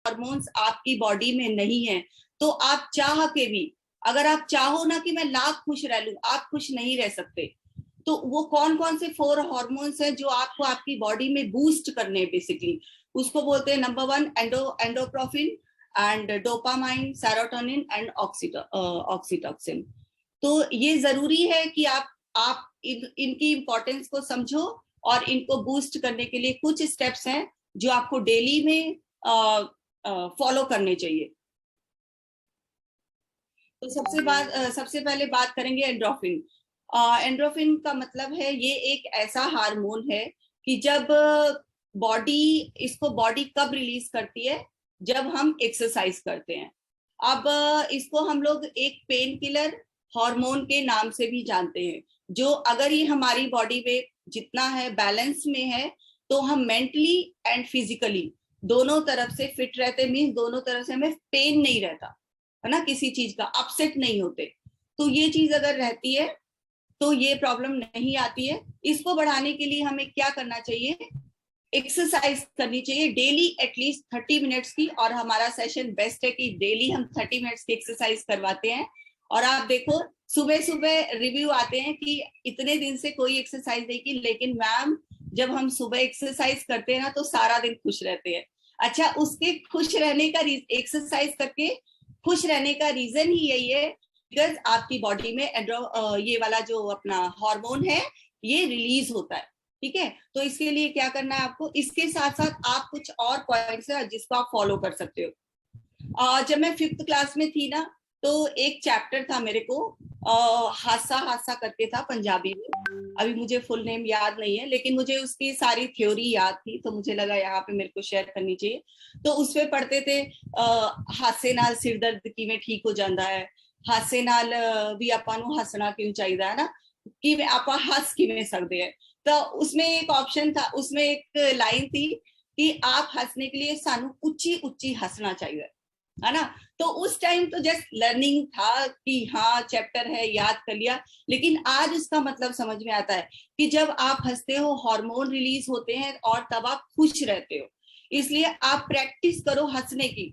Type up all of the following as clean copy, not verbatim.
Hormones आपकी body में नहीं है तो आप चाह के भी, अगर आप चाहो ना कि मैं लाख खुश रह लूं, आप खुश नहीं रह सकते। तो वो कौन कौन से 4 हार्मोन्स हैं जो आपको आपकी बॉडी में बूस्ट करने हैं बेसिकली, उसको बोलते हैं number 1 endorphin and dopamine, serotonin and oxytocin. तो ये जरूरी है कि आप इनकी इंपॉर्टेंस को समझो और इनको बूस्ट करने के लिए कुछ स्टेप्स हैं जो आपको डेली में फॉलो करने चाहिए। तो सबसे पहले बात करेंगे एंड्रोफिन। एंड्रोफिन का मतलब है ये एक ऐसा हार्मोन है कि जब बॉडी कब रिलीज करती है, जब हम एक्सरसाइज करते हैं। अब इसको हम लोग एक पेन किलर हार्मोन के नाम से भी जानते हैं, जो अगर ये हमारी बॉडी में जितना है बैलेंस में है तो हम मेंटली एंड फिजिकली दोनों तरफ से फिट रहते, मीन्स दोनों तरफ से हमें पेन नहीं रहता है ना, किसी चीज का अपसेट नहीं होते। तो ये चीज अगर रहती है तो ये प्रॉब्लम नहीं आती है। इसको बढ़ाने के लिए हमें क्या करना चाहिए, एक्सरसाइज करनी चाहिए डेली एटलीस्ट 30 मिनट्स की। और हमारा सेशन बेस्ट है कि डेली हम 30 मिनट्स की एक्सरसाइज करवाते हैं। और आप देखो सुबह सुबह रिव्यू आते हैं कि इतने दिन से कोई एक्सरसाइज नहीं की, लेकिन मैम जब हम सुबह एक्सरसाइज करते हैं ना तो सारा दिन खुश रहते हैं। अच्छा, उसके खुश रहने का एक्सरसाइज करके खुश रहने का रीजन ही यही है बिकॉज आपकी बॉडी में ये वाला जो अपना हार्मोन है ये रिलीज होता है। ठीक है, तो इसके लिए क्या करना है आपको, इसके साथ साथ आप कुछ और पॉइंट्स है जिसको आप फॉलो कर सकते हो। जब मैं 5th क्लास में थी ना तो एक चैप्टर था मेरे को, हादसा करके था पंजाबी में, अभी मुझे फुल नेम याद नहीं है, लेकिन मुझे उसकी सारी थ्योरी याद थी तो मुझे लगा यहाँ पे मेरे को शेयर करनी चाहिए। तो उसमें पढ़ते थे हादसे नाल सिर दर्द किवें ठीक हो जाता है, हादसे नाल भी आपां नूं हसना क्यों चाहिए है ना, कि आपां हस किवें सकदे हैं। तो उसमें एक ऑप्शन था, उसमें एक लाइन थी कि आप हंसने के लिए सानू ऊंची ऊंची हंसना चाहिए है ना। तो उस टाइम तो जस्ट लर्निंग था कि हाँ चैप्टर है याद कर लिया, लेकिन आज उसका मतलब समझ में आता है कि जब आप हंसते हो हार्मोन रिलीज होते हैं और तब आप खुश रहते हो। इसलिए आप प्रैक्टिस करो हंसने की।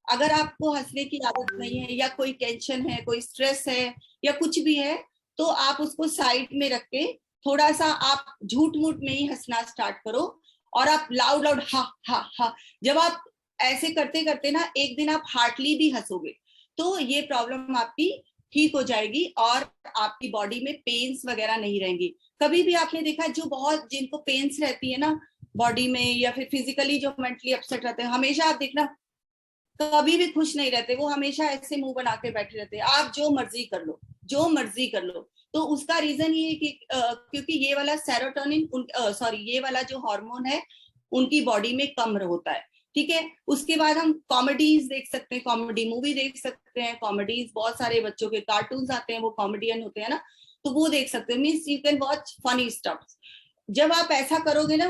अगर आपको हंसने की आदत नहीं है या कोई टेंशन है, कोई स्ट्रेस है या कुछ भी है, तो आप उसको साइड में रख के थोड़ा सा आप झूठ मूठ में ही हंसना स्टार्ट करो। और आप लाउड हा हा हा, जब आप ऐसे करते करते ना एक दिन आप हार्टली भी हंसोगे तो ये प्रॉब्लम आपकी ठीक हो जाएगी और आपकी बॉडी में पेन्स वगैरह नहीं रहेंगी। कभी भी आपने देखा जो बहुत जिनको पेन्स रहती है ना बॉडी में या फिर फिजिकली जो मेंटली अपसेट रहते हैं, हमेशा आप देखना कभी भी खुश नहीं रहते, वो हमेशा ऐसे मुंह बना के बैठे रहते हैं। आप जो मर्जी कर लो, जो मर्जी कर लो, तो उसका रीजन ये है कि क्योंकि ये वाला सेरोटोनिन ये वाला जो हार्मोन है उनकी बॉडी में कम होता है। ठीक है, उसके बाद हम कॉमेडीज देख सकते हैं, कॉमेडी मूवी देख सकते हैं। कॉमेडीज बहुत सारे बच्चों के कार्टून्स आते हैं, वो कॉमेडियन होते हैं ना, तो वो देख सकते हैं। Means you can watch funny stuff. जब आप ऐसा करोगे ना,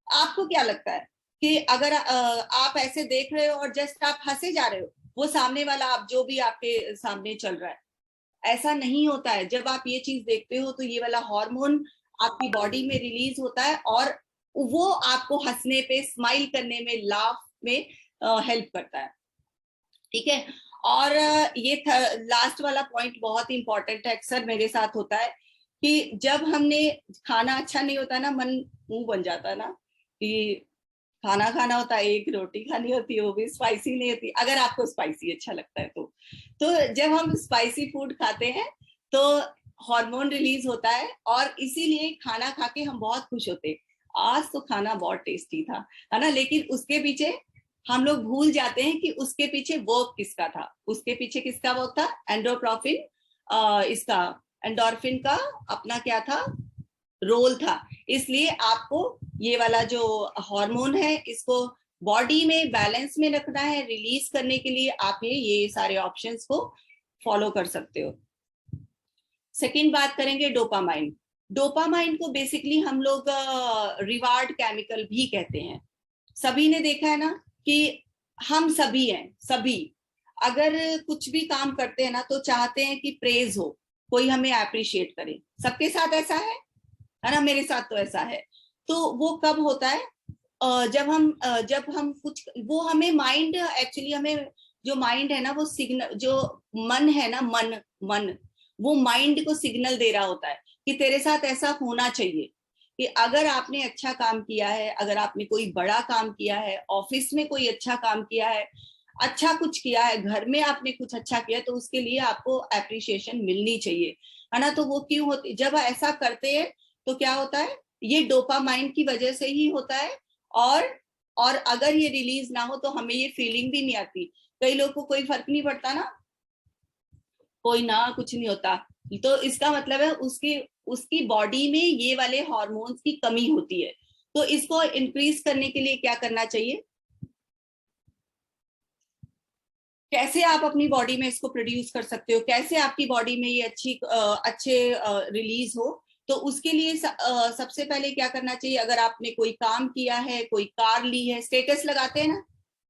आपको क्या लगता है कि अगर आप ऐसे देख रहे हो और जस्ट आप हंसे जा रहे हो, वो सामने वाला आप जो भी आपके सामने चल रहा है, ऐसा नहीं होता है। जब आप ये चीज देखते हो तो ये वाला हार्मोन आपकी बॉडी में रिलीज होता है और वो आपको हंसने पे, स्माइल करने में, लाफ में हेल्प करता है। ठीक है, और ये लास्ट वाला पॉइंट बहुत ही इंपॉर्टेंट है, अक्सर मेरे साथ होता है कि जब हमने खाना अच्छा नहीं होता ना, मन मुंह बन जाता है ना कि खाना खाना होता है, एक रोटी खानी होती है, वो भी स्पाइसी नहीं होती, अगर आपको स्पाइसी अच्छा लगता है तो जब हम स्पाइसी फूड खाते हैं तो हार्मोन रिलीज होता है और इसीलिए खाना खा के हम बहुत खुश होते हैं। आज तो खाना बहुत टेस्टी था है ना, लेकिन उसके पीछे हम लोग भूल जाते हैं कि उसके पीछे वर्क किसका था, उसके पीछे किसका वर्क था, एंडोप्रोफिन, इसका एंडोर्फिन का अपना क्या था, रोल था। इसलिए आपको ये वाला जो हार्मोन है इसको बॉडी में बैलेंस में रखना है। रिलीज करने के लिए आप ये सारे ऑप्शंस को फॉलो कर सकते हो। सेकंड बात करेंगे डोपामाइन। डोपामाइन को बेसिकली हम लोग रिवार्ड केमिकल भी कहते हैं। सभी ने देखा है ना कि हम सभी हैं, सभी अगर कुछ भी काम करते हैं ना तो चाहते हैं कि प्रेज हो, कोई हमें अप्रिशिएट करे। सबके साथ ऐसा है ना, मेरे साथ तो ऐसा है। तो वो कब होता है, जब हम कुछ वो हमें माइंड एक्चुअली हमें जो माइंड है ना वो सिग्नल जो मन है ना मन मन वो माइंड को सिग्नल दे रहा होता है कि तेरे साथ ऐसा होना चाहिए कि अगर आपने अच्छा काम किया है, अगर आपने कोई बड़ा काम किया है, ऑफिस में कोई अच्छा काम किया है, अच्छा कुछ किया है, घर में आपने कुछ अच्छा किया तो उसके लिए आपको एप्रिसिएशन मिलनी चाहिए, है ना। तो वो क्यों होती, जब ऐसा करते हैं तो क्या होता है, ये डोपामाइन की वजह से ही होता है। और और अगर ये रिलीज ना हो तो हमें ये फीलिंग भी नहीं आती। कई लोग को कोई फर्क नहीं पड़ता ना, कोई ना कुछ नहीं होता, तो इसका मतलब है उसकी उसकी बॉडी में ये वाले हार्मोन्स की कमी होती है। तो इसको इंक्रीज करने के लिए क्या करना चाहिए, कैसे आप अपनी बॉडी में इसको प्रोड्यूस कर सकते हो, कैसे आपकी बॉडी में ये अच्छे रिलीज हो। तो उसके लिए सबसे पहले क्या करना चाहिए, अगर आपने कोई काम किया है, कोई कार ली है, स्टेटस लगाते हैं ना,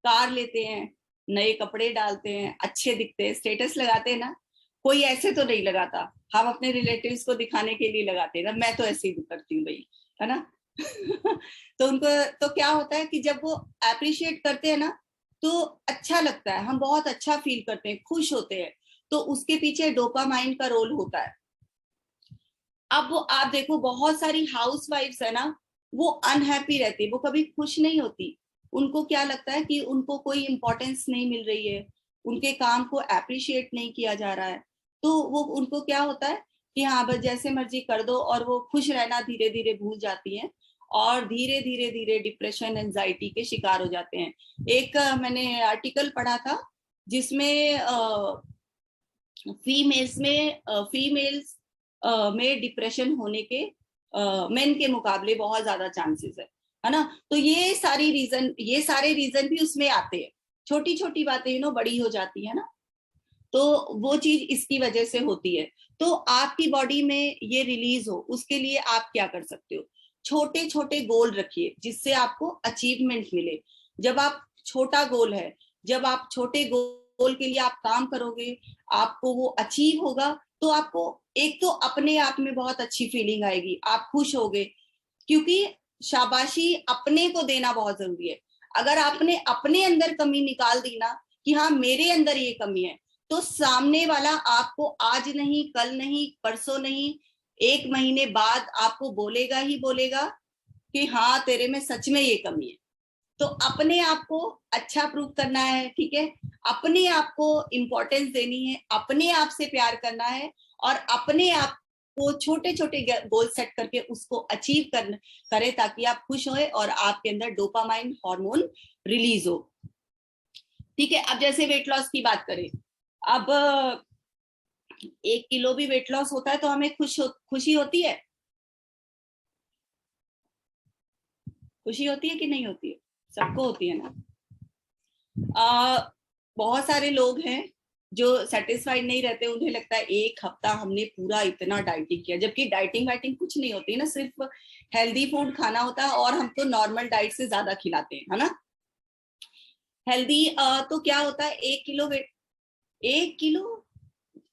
कार लेते हैं, नए कपड़े डालते हैं, अच्छे दिखते हैं, स्टेटस लगाते हैं ना। कोई ऐसे तो नहीं लगाता, हम अपने रिलेटिव्स को दिखाने के लिए लगाते हैं ना, मैं तो ऐसे ही करती हूँ भाई, है ना। तो उनको तो क्या होता है कि जब वो अप्रिशिएट करते हैं ना तो अच्छा लगता है, हम बहुत अच्छा फील करते हैं, खुश होते हैं। तो उसके पीछे डोपामाइन का रोल होता है। अब वो आप देखो बहुत सारी हाउस वाइफ्स है ना, वो अनहैप्पी रहती है, वो कभी खुश नहीं होती। उनको क्या लगता है कि उनको कोई इंपॉर्टेंस नहीं मिल रही है, उनके काम को अप्रिशिएट नहीं किया जा रहा है। तो वो उनको क्या होता है कि हाँ बस जैसे मर्जी कर दो, और वो खुश रहना धीरे धीरे भूल जाती हैं और धीरे धीरे धीरे डिप्रेशन एंजाइटी के शिकार हो जाते हैं। एक मैंने आर्टिकल पढ़ा था जिसमें फीमेल्स में डिप्रेशन होने के मेन के मुकाबले बहुत ज्यादा चांसेस है ना। तो ये सारे रीजन भी उसमें आते हैं, छोटी छोटी बातें बड़ी हो जाती है ना। तो वो चीज इसकी वजह से होती है। तो आपकी बॉडी में ये रिलीज हो उसके लिए आप क्या कर सकते हो, छोटे छोटे गोल रखिए जिससे आपको अचीवमेंट मिले। जब आप छोटा गोल है, जब आप छोटे गोल के लिए आप काम करोगे, आपको वो अचीव होगा, तो आपको एक तो अपने आप में बहुत अच्छी फीलिंग आएगी, आप खुश होगे, क्योंकि शाबाशी अपने को देना बहुत जरूरी है। अगर आपने अपने अंदर कमी निकाल दी ना कि हाँ मेरे अंदर ये कमी है, तो सामने वाला आपको आज नहीं, कल नहीं, परसों नहीं, 1 महीने बाद आपको बोलेगा ही बोलेगा कि हाँ तेरे में सच में ये कमी है। तो अपने आप को अच्छा प्रूव करना है, ठीक है, अपने आप को इम्पोर्टेंस देनी है, अपने आप से प्यार करना है, और अपने आप को छोटे छोटे गोल सेट करके उसको अचीव करे ताकि आप खुश होए और आपके अंदर डोपामाइन हार्मोन रिलीज हो। ठीक है, अब जैसे वेट लॉस की बात करें, अब 1 किलो भी वेट लॉस होता है तो हमें खुशी होती है, खुशी होती है कि नहीं होती है, सबको होती है ना। बहुत सारे लोग हैं जो सेटिस्फाइड नहीं रहते, उन्हें लगता है 1 हफ्ता हमने पूरा इतना डाइटिंग किया, जबकि डाइटिंग वाइटिंग कुछ नहीं होती ना, सिर्फ हेल्दी फूड खाना होता है, और हम तो नॉर्मल डाइट से ज्यादा खिलाते हैं, है ना। हेल्दी तो क्या होता है, 1 किलो वेट, 1 किलो,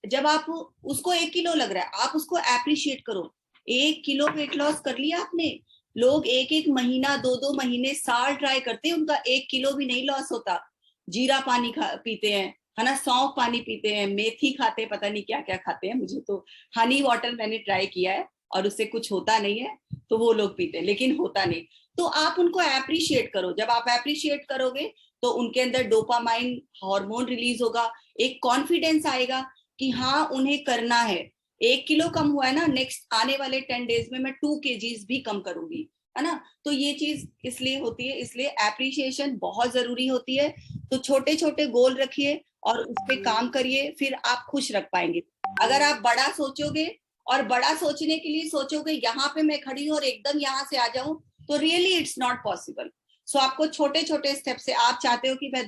जब आप उसको 1 किलो लग रहा है आप उसको अप्रिशिएट करो। 1 किलो वेट लॉस कर लिया आपने। लोग एक एक महीना, 2 2 महीने, साल ट्राई करते हैं, उनका 1 किलो भी नहीं लॉस होता। जीरा पानी पीते हैं, है ना, सौंफ पानी पीते हैं, मेथी खाते हैं, पता नहीं क्या क्या खाते हैं, मुझे तो हनी वाटर मैंने ट्राई किया है और उससे कुछ होता नहीं है, तो वो लोग पीते हैं लेकिन होता नहीं। तो आप उनको अप्रिशिएट करो, जब आप अप्रिशिएट करोगे तो उनके अंदर डोपामाइन हार्मोन रिलीज होगा, एक कॉन्फिडेंस आएगा कि हाँ उन्हें करना है। 1 किलो कम हुआ है ना, नेक्स्ट आने वाले 10 डेज में मैं 2 kgs भी कम करूंगी, है ना। तो ये चीज इसलिए होती है, इसलिए एप्रिशिएशन बहुत जरूरी होती है। तो छोटे छोटे गोल रखिए और उस पर काम करिए, फिर आप खुश रख पाएंगे। अगर आप बड़ा सोचोगे और बड़ा सोचने के लिए सोचोगे यहाँ पे मैं खड़ी हूँ और एकदम यहाँ से आ जाऊं, तो रियली इट्स नॉट पॉसिबल। सो आपको छोटे छोटे स्टेप से, आप चाहते हो कि मैं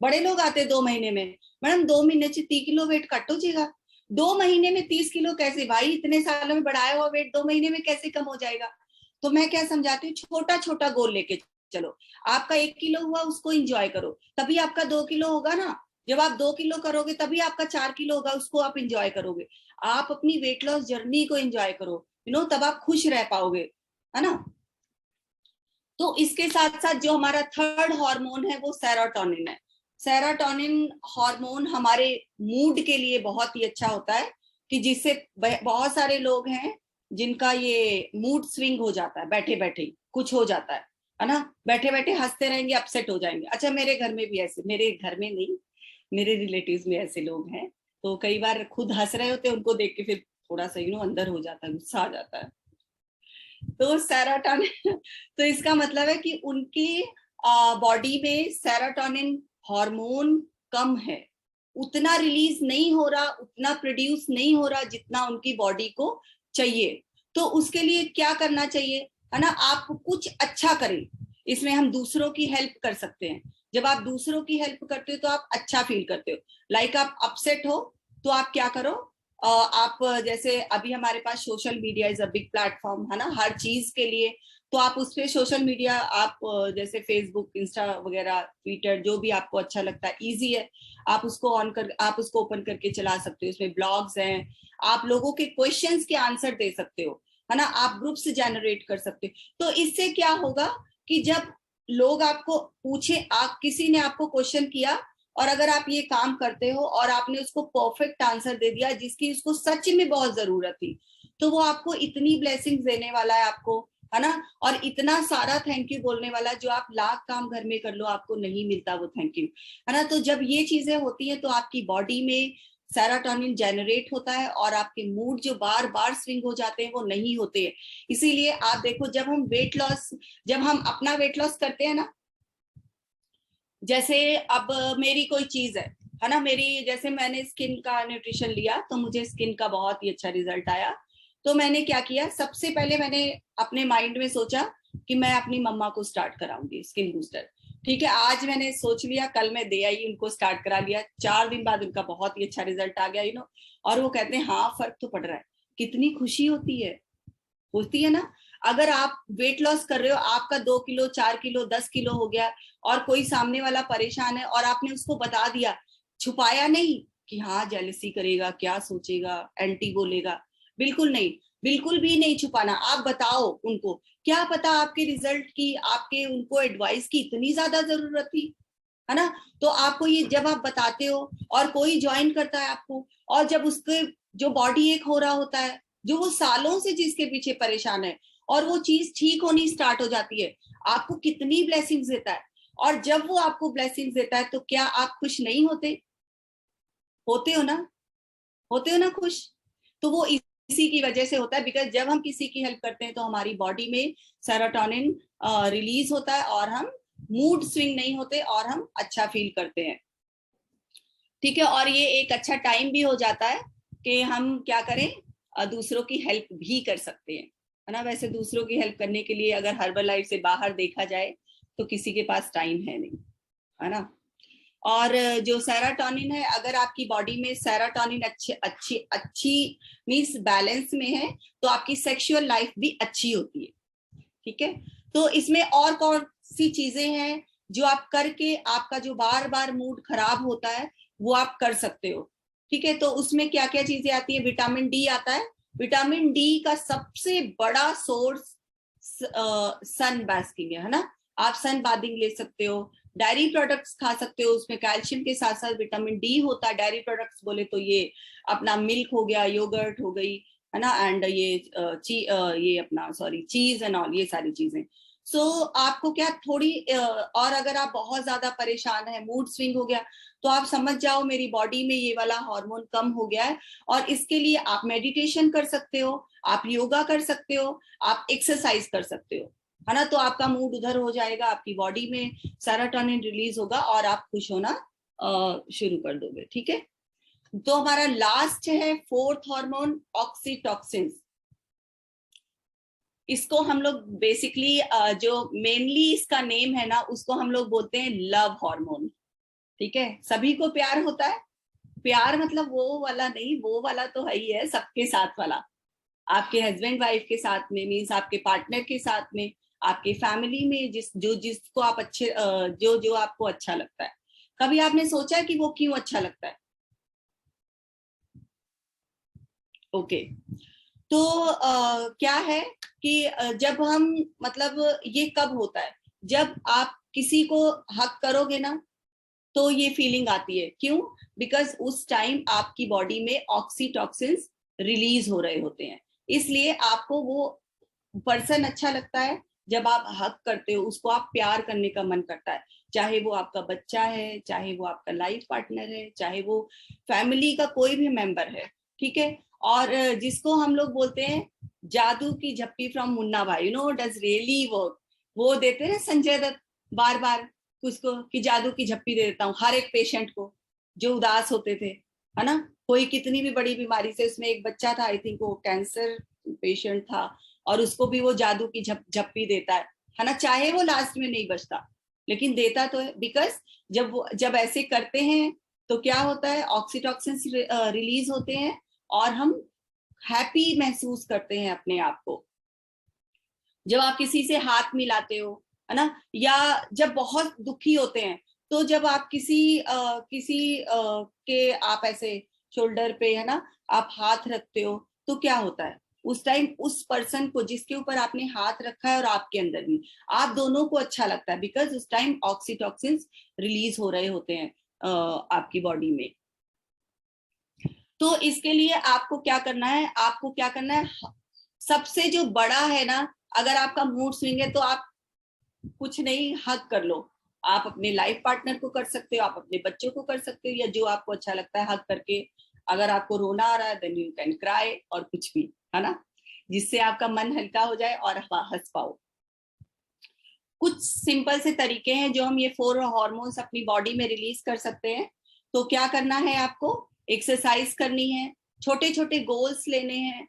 बड़े लोग आते 2 महीने में, मैडम 2 महीने 30 किलो वेट कट हो जाएगा, 2 महीने में 30 किलो कैसे भाई, इतने सालों में बढ़ाया हुआ वेट 2 महीने में कैसे कम हो जाएगा। तो मैं क्या समझाती हूँ, छोटा छोटा गोल लेके चलो। आपका 1 किलो हुआ, उसको इंजॉय करो, तभी आपका 2 किलो होगा ना। जब आप 2 किलो करोगे तभी आपका 4 किलो होगा, उसको आप इंजॉय करोगे। आप अपनी वेट लॉस जर्नी को इंजॉय करो, तब आप खुश रह पाओगे, है ना। तो इसके साथ साथ जो हमारा थर्ड हार्मोन है वो सेरोटोनिन है। सेरोटोनिन हार्मोन हमारे मूड के लिए बहुत ही अच्छा होता है, कि जिससे बहुत सारे लोग हैं जिनका ये मूड स्विंग हो जाता है, बैठे बैठे कुछ हो जाता है ना, बैठे बैठे हंसते रहेंगे, अपसेट हो जाएंगे। अच्छा, मेरे घर में भी ऐसे, मेरे घर में नहीं, मेरे रिलेटिव्स में ऐसे लोग हैं, तो कई बार खुद हंस रहे होते हैं, उनको देख के फिर थोड़ा सा अंदर हो जाता है, गुस्सा आ जाता है। तो सेरोटोनिन तो इसका मतलब है कि उनकी बॉडी में सेरोटोनिन हार्मोन कम है, उतना रिलीज नहीं हो रहा, उतना प्रोड्यूस नहीं हो रहा जितना उनकी बॉडी को चाहिए। तो उसके लिए क्या करना चाहिए, है ना, आप कुछ अच्छा करें। इसमें हम दूसरों की हेल्प कर सकते हैं। जब आप दूसरों की हेल्प करते हो तो आप अच्छा फील करते हो। लाइक आप अपसेट हो तो आप क्या करो, आप जैसे अभी हमारे पास social media is a big platform, है ना, हर चीज के लिए। तो आप उस पे सोशल मीडिया, आप जैसे फेसबुक, इंस्टा वगैरह, ट्विटर, जो भी आपको अच्छा लगता है, इजी है, आप उसको आप उसको ओपन करके चला सकते हो। उसमें ब्लॉग्स हैं, आप लोगों के क्वेश्चंस के आंसर दे सकते हो, है ना, आप ग्रुप्स जनरेट कर सकते हो। तो इससे क्या होगा कि जब लोग आपको पूछे, आप किसी ने आपको क्वेश्चन किया, और अगर आप ये काम करते हो और आपने उसको परफेक्ट आंसर दे दिया जिसकी उसको सच में बहुत जरूरत थी, तो वो आपको इतनी ब्लेसिंग्स देने वाला है आपको, है ना, और इतना सारा थैंक यू बोलने वाला, जो आप लाख काम घर में कर लो आपको नहीं मिलता वो थैंक यू, है ना। तो जब ये चीजें होती हैं तो आपकी बॉडी में सेरोटोनिन जनरेट होता है, और आपके मूड जो बार बार स्विंग हो जाते हैं वो नहीं होते हैं। इसीलिए आप देखो, जब हम अपना वेट लॉस करते हैं ना, जैसे अब मेरी कोई चीज है ना, मेरी जैसे मैंने स्किन का न्यूट्रिशन लिया तो मुझे स्किन का बहुत ही अच्छा रिजल्ट आया। तो मैंने क्या किया, सबसे पहले मैंने अपने माइंड में सोचा कि मैं अपनी मम्मा को स्टार्ट कराऊंगी स्किन बूस्टर। ठीक है, आज मैंने सोच लिया, कल मैं दे आई, उनको स्टार्ट करा लिया, 4 दिन बाद उनका बहुत ही अच्छा रिजल्ट आ गया, और वो कहते हैं हाँ फर्क तो पड़ रहा है। कितनी खुशी होती है ना। अगर आप वेट लॉस कर रहे हो, आपका 2 किलो, 4 किलो, 10 किलो हो गया, और कोई सामने वाला परेशान है और आपने उसको बता दिया, छुपाया नहीं कि हाँ जेलसी करेगा, क्या सोचेगा, एंटी बोलेगा, बिल्कुल नहीं, बिल्कुल भी नहीं छुपाना। आप बताओ उनको, क्या पता आपके रिजल्ट की, आपके उनको एडवाइस की इतनी ज्यादा जरूरत थी, है ना। तो आपको ये जब आप बताते हो और कोई ज्वाइन करता है आपको, और जब उसके जो बॉडी एक हो रहा होता है, जो वो सालों से जिसके पीछे परेशान है, और वो चीज ठीक होनी स्टार्ट हो जाती है, आपको कितनी ब्लेसिंग्स देता है। और जब वो आपको ब्लेसिंग्स देता है तो क्या आप खुश नहीं होते, होते हो ना, होते हो ना खुश। तो वो इसी की वजह से होता है, बिकॉज जब हम किसी की हेल्प करते हैं तो हमारी बॉडी में सेरोटोनिन रिलीज होता है, और हम मूड स्विंग नहीं होते, और हम अच्छा फील करते हैं। ठीक है, और ये एक अच्छा टाइम भी हो जाता है कि हम क्या करें, दूसरों की हेल्प भी कर सकते हैं, है ना। वैसे दूसरों की हेल्प करने के लिए अगर हर्बल लाइफ से बाहर देखा जाए तो किसी के पास टाइम है नहीं, है ना। और जो सेरोटोनिन है, अगर आपकी बॉडी में सेरोटोनिन अच्छी अच्छी अच्छी मीन्स बैलेंस में है, तो आपकी सेक्सुअल लाइफ भी अच्छी होती है। ठीक है, तो इसमें और कौन सी चीजें हैं जो आप करके आपका जो बार बार मूड खराब होता है वो आप कर सकते हो। ठीक है, तो उसमें क्या क्या चीजें आती है, विटामिन डी आता है। विटामिन डी का सबसे बड़ा सोर्स सन बास्किंग है ना। आप सन बाथिंग ले सकते हो, डायरी प्रोडक्ट्स खा सकते हो, उसमें कैल्शियम के साथ साथ विटामिन डी होता है। डायरी प्रोडक्ट्स बोले तो ये अपना मिल्क हो गया, योगर्ट हो गई, है ना, एंड ये अपना सॉरी चीज एंड ऑल, ये सारी चीजें। सो आपको क्या थोड़ी और अगर आप बहुत ज्यादा परेशान है, मूड स्विंग हो गया, तो आप समझ जाओ मेरी बॉडी में ये वाला हार्मोन कम हो गया है। और इसके लिए आप मेडिटेशन कर सकते हो, आप योगा कर सकते हो, आप एक्सरसाइज कर सकते हो, है ना। तो आपका मूड उधर हो जाएगा, आपकी बॉडी में सेरोटोनिन रिलीज होगा, और आप खुश होना शुरू कर दोगे। ठीक है, तो हमारा लास्ट है फोर्थ हार्मोन, ऑक्सीटॉक्सिन। इसको हम लोग बेसिकली जो मेनली इसका नेम है ना, उसको हम लोग बोलते हैं लव हार्मोन। ठीक है, सभी को प्यार होता है, प्यार मतलब वो वाला नहीं, वो वाला तो है ही है, सबके साथ वाला, आपके हस्बैंड वाइफ के साथ में, मीन्स आपके पार्टनर के साथ में, आपके फैमिली में, जिसको आप अच्छे जो आपको अच्छा लगता है। कभी आपने सोचा है कि वो क्यों अच्छा लगता है? ओके, तो क्या है कि जब हम मतलब ये कब होता है, जब आप किसी को हक करोगे ना तो ये फीलिंग आती है। क्यों? बिकॉज उस टाइम आपकी बॉडी में ऑक्सीटॉक्सिन्स रिलीज हो रहे होते हैं, इसलिए आपको वो पर्सन अच्छा लगता है। जब आप हक करते हो, उसको आप प्यार करने का मन करता है, चाहे वो आपका बच्चा है, चाहे वो आपका लाइफ पार्टनर है, चाहे वो फैमिली का कोई भी मेंबर है, ठीक है। और जिसको हम लोग बोलते हैं जादू की झप्पी फ्रॉम मुन्ना भाई, you know does really work. वो देते हैं संजय दत्त बार बार उसको कि जादू की झप्पी दे देता हूँ हर एक पेशेंट को जो उदास होते थे, है ना। कोई कितनी भी बड़ी बीमारी से, उसमें एक बच्चा था, आई थिंक वो कैंसर पेशेंट था, और उसको भी वो जादू की झप्पी देता है ना, चाहे वो लास्ट में नहीं बचता लेकिन देता तो है। बिकॉज जब ऐसे करते हैं तो क्या होता है, ऑक्सीटॉक्सिन रिलीज होते हैं और हम हैप्पी महसूस करते हैं अपने आप को। जब आप किसी से हाथ मिलाते हो, है ना, या जब बहुत दुखी होते हैं, तो जब आप किसी के आप ऐसे शोल्डर पे, है ना, आप हाथ रखते हो, तो क्या होता है उस टाइम उस पर्सन को जिसके ऊपर आपने हाथ रखा है और आपके अंदर भी, आप दोनों को अच्छा लगता है, बिकॉज उस टाइम ऑक्सीटॉक्सिन रिलीज हो रहे होते हैं आपकी बॉडी में। तो इसके लिए आपको क्या करना है, आपको क्या करना है, सबसे जो बड़ा है ना, अगर आपका मूड स्विंग है तो आप कुछ नहीं, हक कर लो। आप अपने लाइफ पार्टनर को कर सकते हो, आप अपने बच्चों को कर सकते हो, या जो आपको अच्छा लगता है हक करके। अगर आपको रोना आ रहा है देन यू कैन क्राई, और कुछ भी, है ना, जिससे आपका मन हल्का हो जाए और हंस पाओ। कुछ सिंपल से तरीके हैं जो हम ये 4 हार्मोन्स अपनी बॉडी में रिलीज कर सकते हैं। तो क्या करना है, आपको एक्सरसाइज करनी है, छोटे छोटे गोल्स लेने हैं,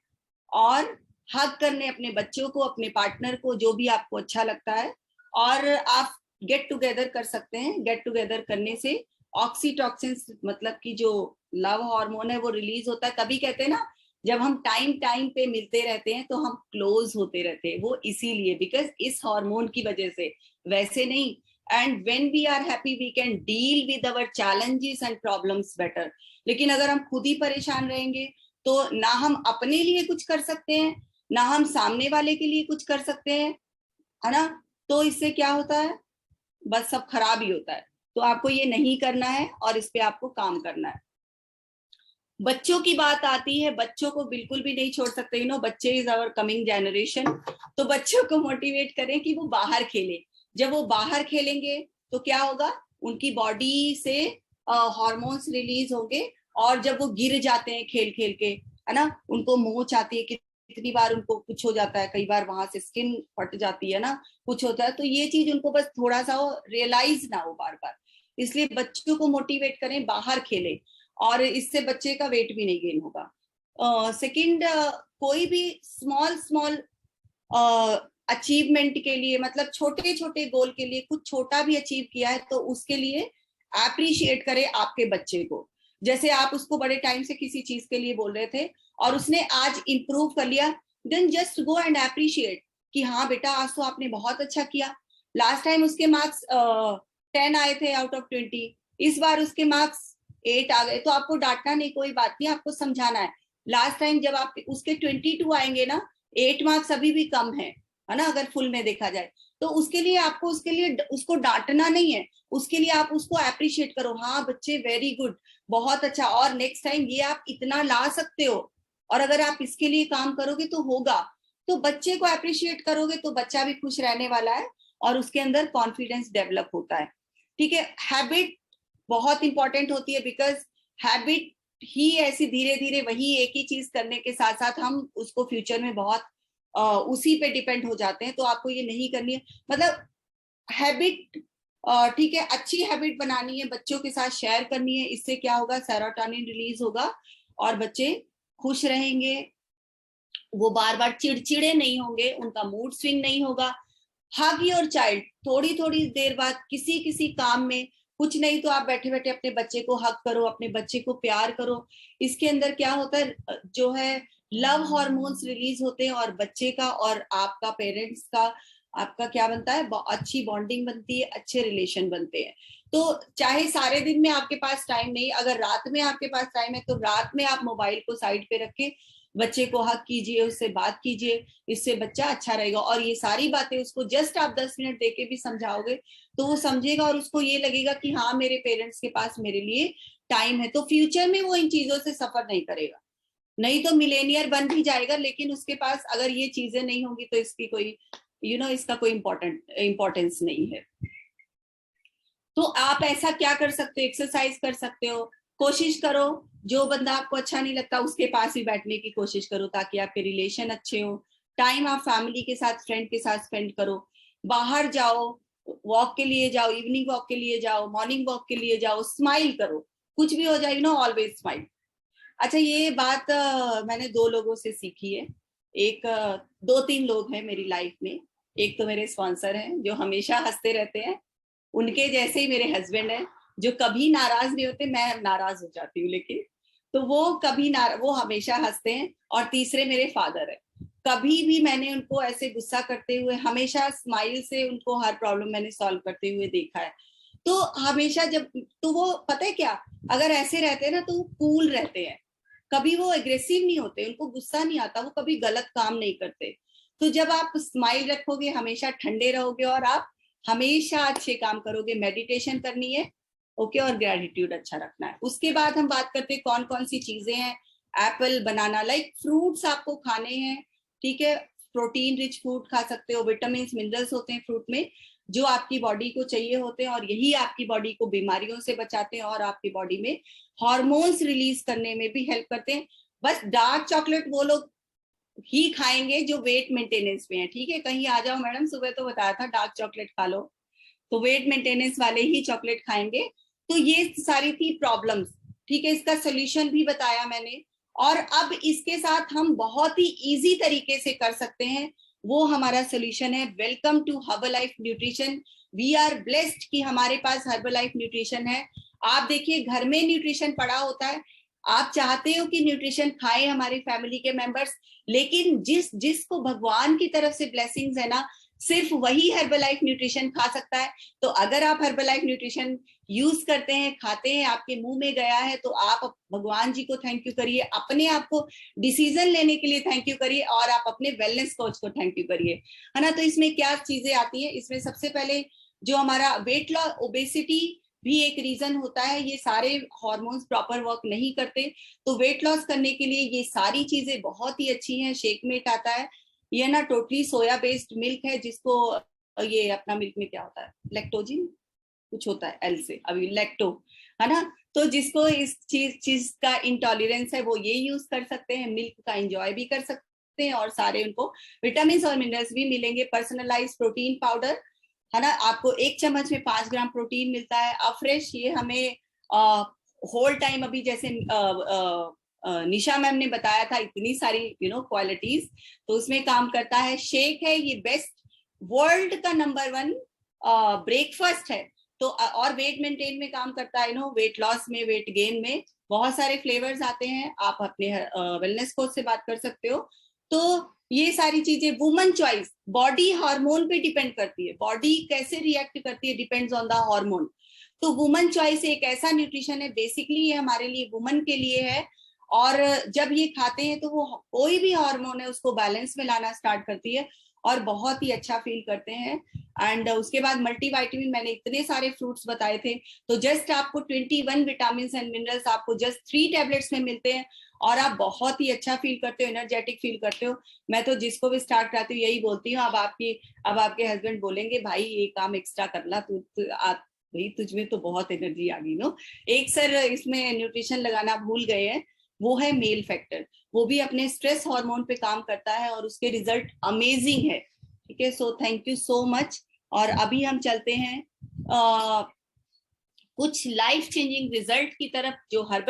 और हक करने अपने बच्चों को, अपने पार्टनर को, जो भी आपको अच्छा लगता है। और आप गेट टुगेदर कर सकते हैं। गेट टुगेदर करने से ऑक्सीटॉक्सिन मतलब कि जो लव हार्मोन है वो रिलीज होता है। तभी कहते हैं ना, जब हम टाइम टाइम पे मिलते रहते हैं तो हम क्लोज होते रहते हैं, वो इसीलिए, बिकॉज इस हार्मोन की वजह से, वैसे नहीं। And when we are happy we can deal with our challenges and problems better. लेकिन अगर हम खुद ही परेशान रहेंगे तो ना हम अपने लिए कुछ कर सकते हैं, ना हम सामने वाले के लिए कुछ कर सकते हैं, है ना। तो इससे क्या होता है, बस सब खराब ही होता है। तो आपको ये नहीं करना है और इस पे आपको काम करना है। बच्चों की बात आती है, बच्चों को बिल्कुल भी नहीं छोड़ सकते, यू नो, बच्चे इज आवर कमिंग जनरेशन। तो बच्चों को मोटिवेट करें कि वो बाहर खेलें। जब वो बाहर खेलेंगे तो क्या होगा, उनकी बॉडी से हार्मोन्स रिलीज होंगे, और जब वो गिर जाते हैं खेल खेल के, है ना, उनको मोच आती है, कितनी बार उनको कुछ हो जाता है, कई बार वहां से स्किन फट जाती है ना, कुछ होता है। तो ये चीज उनको बस थोड़ा सा रियलाइज ना हो बार बार, इसलिए बच्चों को मोटिवेट करें, बाहर खेलें, और इससे बच्चे का वेट भी नहीं गेन होगा। सेकंड, कोई भी स्मॉल स्मॉल अचीवमेंट के लिए, मतलब छोटे छोटे गोल के लिए, कुछ छोटा भी अचीव किया है तो उसके लिए अप्रिशिएट करें आपके बच्चे को। जैसे आप उसको बड़े टाइम से किसी चीज के लिए बोल रहे थे और उसने आज इंप्रूव कर लिया, then just go and appreciate कि हाँ बेटा आज तो आपने बहुत अच्छा किया। लास्ट टाइम उसके मार्क्स 10 आए थे आउट ऑफ 20, इस बार उसके मार्क्स 8 आ गए, तो आपको डांटना नहीं, कोई बात नहीं, आपको समझाना है। लास्ट टाइम जब आप उसके 22 आएंगे ना, 8 मार्क्स अभी भी कम है ना, अगर फुल में देखा जाए। तो उसके लिए आपको, उसके लिए उसको डांटना नहीं है, उसके लिए आप उसको अप्रिशिएट करो, हाँ बच्चे वेरी गुड, बहुत अच्छा, और नेक्स्ट टाइम ये आप इतना ला सकते हो, और अगर आप इसके लिए काम करोगे तो होगा। तो बच्चे को अप्रिशिएट करोगे तो बच्चा भी खुश रहने वाला है और उसके अंदर कॉन्फिडेंस डेवलप होता है। ठीक है, हैबिट बहुत इंपॉर्टेंट होती है, बिकॉज हैबिट ही ऐसी धीरे धीरे वही एक ही चीज करने के साथ साथ हम उसको फ्यूचर में बहुत उसी पे डिपेंड हो जाते हैं। तो आपको ये नहीं करनी है, मतलब हैबिट, ठीक है, अच्छी हैबिट बनानी है, बच्चों के साथ शेयर करनी है। इससे क्या होगा, सेरोटोनिन रिलीज होगा और बच्चे खुश रहेंगे, वो बार बार चिड़चिड़े नहीं होंगे, उनका मूड स्विंग नहीं होगा। हग योर चाइल्ड, थोड़ी थोड़ी देर बाद किसी किसी काम में, कुछ नहीं तो आप बैठे बैठे अपने बच्चे को हक करो, अपने बच्चे को प्यार करो। इसके अंदर क्या होता है, जो है लव हार्मोन्स रिलीज होते हैं, और बच्चे का और आपका पेरेंट्स का, आपका क्या बनता है, अच्छी बॉन्डिंग बनती है, अच्छे रिलेशन बनते हैं। तो चाहे सारे दिन में आपके पास टाइम नहीं, अगर रात में आपके पास टाइम है तो रात में आप मोबाइल को साइड पे रख के बच्चे को हक कीजिए, उससे बात कीजिए, इससे बच्चा अच्छा रहेगा। और ये सारी बातें उसको जस्ट आप 10 मिनट देके भी समझाओगे तो वो समझेगा और उसको ये लगेगा कि हाँ मेरे पेरेंट्स के पास मेरे लिए टाइम है। तो फ्यूचर में वो इन चीजों से सफर नहीं करेगा। नहीं तो मिलेनियर बन भी जाएगा, लेकिन उसके पास अगर ये चीजें नहीं होंगी तो इसकी कोई इसका कोई इम्पोर्टेंस नहीं है। तो आप ऐसा क्या कर सकते हो, एक्सरसाइज कर सकते हो। कोशिश करो जो बंदा आपको अच्छा नहीं लगता उसके पास ही बैठने की कोशिश करो, ताकि आपके रिलेशन अच्छे हो। टाइम आप फैमिली के साथ, फ्रेंड के साथ स्पेंड करो। बाहर जाओ, वॉक के लिए जाओ, इवनिंग वॉक के लिए जाओ, मॉर्निंग वॉक के लिए जाओ, स्माइल करो। कुछ भी हो जाए, ऑलवेज स्माइल। अच्छा, ये बात मैंने 2 लोगों से सीखी है। एक 2-3 लोग हैं मेरी लाइफ में। एक तो मेरे स्पॉन्सर हैं जो हमेशा हंसते रहते हैं, उनके जैसे ही मेरे हस्बैंड हैं जो कभी नाराज नहीं होते। मैं नाराज हो जाती हूँ लेकिन, तो वो हमेशा हंसते हैं। और तीसरे मेरे फादर है। कभी भी मैंने उनको ऐसे गुस्सा करते हुए, हमेशा स्माइल से उनको हर प्रॉब्लम मैंने सॉल्व करते हुए देखा है। तो हमेशा जब, तो वो पता है क्या, अगर ऐसे रहते हैं ना तो वो कूल रहते हैं, कभी वो एग्रेसिव नहीं होते, उनको गुस्सा नहीं आता, वो कभी गलत काम नहीं करते। तो जब आप स्माइल रखोगे, हमेशा ठंडे रहोगे और आप हमेशा अच्छे काम करोगे। मेडिटेशन करनी है, ओके, और ग्रेटिट्यूड अच्छा रखना है। उसके बाद हम बात करते हैं कौन कौन सी चीजें हैं। एप्पल, बनाना, लाइक फ्रूट्स आपको खाने हैं, ठीक है। प्रोटीन रिच फूड खा सकते हो, विटामिन मिनरल्स होते हैं फ्रूट में जो आपकी बॉडी को चाहिए होते हैं, और यही आपकी बॉडी को बीमारियों से बचाते हैं और आपकी बॉडी में हॉर्मोन्स रिलीज करने में भी हेल्प करते हैं। बस डार्क चॉकलेट वो लोग ही खाएंगे जो वेट मेंटेनेंस में है, ठीक है। कहीं आ जाओ मैडम, सुबह तो बताया था डार्क चॉकलेट खा लो, तो वेट मेंटेनेंस वाले ही चॉकलेट खाएंगे। तो ये सारी थी प्रॉब्लम्स, ठीक है। इसका सोल्यूशन भी बताया मैंने। और अब इसके साथ हम बहुत ही इजी तरीके से कर सकते हैं, वो हमारा सोल्यूशन है। Welcome to Herbalife nutrition. We are blessed कि हमारे पास हर्बलाइफ न्यूट्रिशन है। आप देखिए, घर में न्यूट्रिशन पड़ा होता है, आप चाहते हो कि न्यूट्रिशन खाए हमारी फैमिली के मेंबर्स, लेकिन जिसको भगवान की तरफ से ब्लेसिंग्स है ना, सिर्फ वही हर्बलाइफ न्यूट्रिशन खा सकता है। तो अगर आप हर्बलाइफ न्यूट्रिशन यूज करते हैं, खाते हैं, आपके मुंह में गया है, तो आप भगवान जी को थैंक यू करिए, अपने आप को डिसीजन लेने के लिए थैंक यू करिए, और आप अपने वेलनेस कोच को थैंक यू करिए, है ना। तो इसमें क्या चीजें आती है, इसमें सबसे पहले जो हमारा वेट लॉस, ओबेसिटी भी एक रीजन होता है। ये सारे हॉर्मोन्स प्रॉपर वर्क नहीं करते, तो वेट लॉस करने के लिए ये सारी चीजें बहुत ही अच्छी हैं। शेक मेट आता है, ये ना टोटली सोया बेस्ड मिल्क है, जिसको ये अपना मिल्क में क्या होता है, लैक्टोजिन कुछ होता है, एल से, अभी लैक्टो, है ना। तो जिसको इस चीज का इंटॉलरेंस है वो ये यूज कर सकते हैं, मिल्क का एंजॉय भी कर सकते हैं, और सारे उनको विटामिन और मिनरल्स भी मिलेंगे। पर्सनलाइज प्रोटीन पाउडर, है ना, आपको 1 चम्मच में 5 ग्राम प्रोटीन मिलता है। अफ्रेश, ये हमें होल टाइम, अभी जैसे निशा मैम ने बताया था, इतनी सारी क्वालिटीज, तो उसमें काम करता है। शेक है, ये बेस्ट वर्ल्ड का नंबर 1 ब्रेकफास्ट है। तो और वेट मेंटेन में काम करता है, वेट लॉस में, वेट गेन में बहुत सारे फ्लेवर्स आते हैं। आप अपने वेलनेस कोच से बात कर सकते हो। तो ये सारी चीजें, वुमन चॉइस, बॉडी हार्मोन पे डिपेंड करती है, बॉडी कैसे रिएक्ट करती है डिपेंड्स ऑन द हार्मोन। तो वुमन चॉइस एक ऐसा न्यूट्रिशन है, बेसिकली ये हमारे लिए, वुमन के लिए है। और जब ये खाते हैं तो वो कोई भी हार्मोन है उसको बैलेंस में लाना स्टार्ट करती है, और बहुत ही अच्छा फील करते हैं। एंड उसके बाद मल्टीविटामिन, मैंने इतने सारे फ्रूट्स बताए थे, तो जस्ट आपको 21 विटामिन एंड मिनरल्स आपको जस्ट 3 टैबलेट्स में मिलते हैं, और आप बहुत ही अच्छा फील करते हो, एनर्जेटिक फील करते हो। मैं तो जिसको भी स्टार्ट कराती हूँ यही बोलती हूँ, अब आपके हस्बैंड बोलेंगे भाई ये काम एक्स्ट्रा कर ला तू, भाई तुझ में तो बहुत एनर्जी आ गई नो। एक सर इसमें न्यूट्रिशन लगाना भूल गए हैं, वो है मेल फैक्टर, वो भी अपने स्ट्रेस हार्मोन पे काम करता है और उसके रिजल्ट अमेजिंग है, ठीक है। So thank you so much. और अभी हम चलते हैं कुछ लाइफ चेंजिंग रिजल्ट की तरफ, जो हर्बल